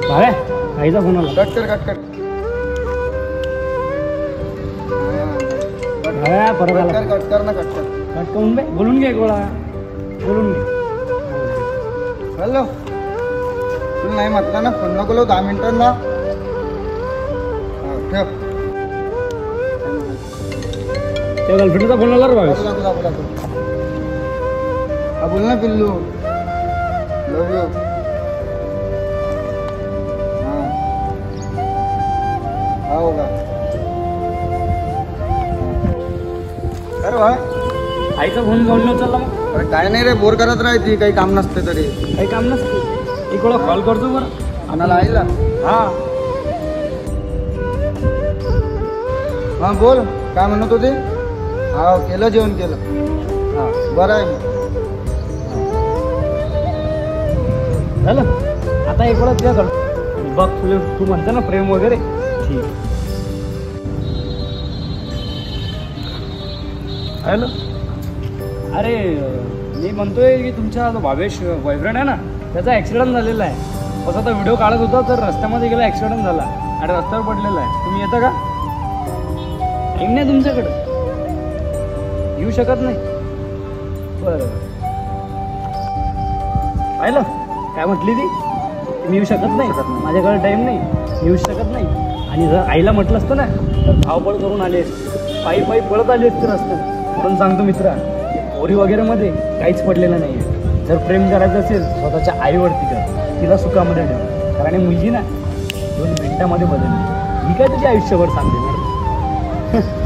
भाव्या आईचा फोन आला. कट कर. भाव्या परत आला. कट कर. कट करून बे बोलून घे एक वेळा. बोलून घे. हॅलो तुला नाही म्हटलं ना फोन नको लावू 10 मिनिटांना. ठेव. त्या गर्लफ्रेंडचा फोन आला रे भावेश. हा बोल ना पिल्लू. लव यू. हो का अरे भाई आईचा फोन घेऊन न चालला मग. अरे काय नाही रे बोर करत राहती काही काम नसते तरी. काही काम नसते एक वेळा कॉल करतो बरं आणायला आईला. हा बोल काय म्हणत होते. हा केलं जेवण केलं. हा बरं आहे मग. झालं आता एक वेळा तुझ्या बघ तुला तू म्हणता ना प्रेम वगैरे ठीक. हॅलो अरे मी म्हणतोय की तुमचा जो भावेश बॉयफ्रेंड आहे ना त्याचा ॲक्सिडेंट झालेला आहे. बस आता व्हिडिओ काढत होता तर रस्त्यामध्ये गेला ॲक्सिडेंट झाला आणि रस्त्यावर पडलेला आहे. तुम्ही येता का. येईन नाही तुमच्याकडं येऊ शकत नाही. बरं पाहिलं काय म्हटली ती मी येऊ शकत नाही माझ्याकडे टाईम नाही येऊ शकत नाही. आणि जर आईला म्हटलं असतं ना तर धावपळ करून आले असते पायी पळत आले असते रस्त्यात. म्हणून सांगतो मित्रा पोरी वगैरेमध्ये काहीच पडलेलं नाही आहे. जर प्रेम करायचं असेल स्वतःच्या आईवरती कर. तिला सुखामध्ये ठेव. कारण मुलगी ना 2 मिनिटामध्ये बदलली. ही काय तुझ्या आयुष्यभर सांगते ना.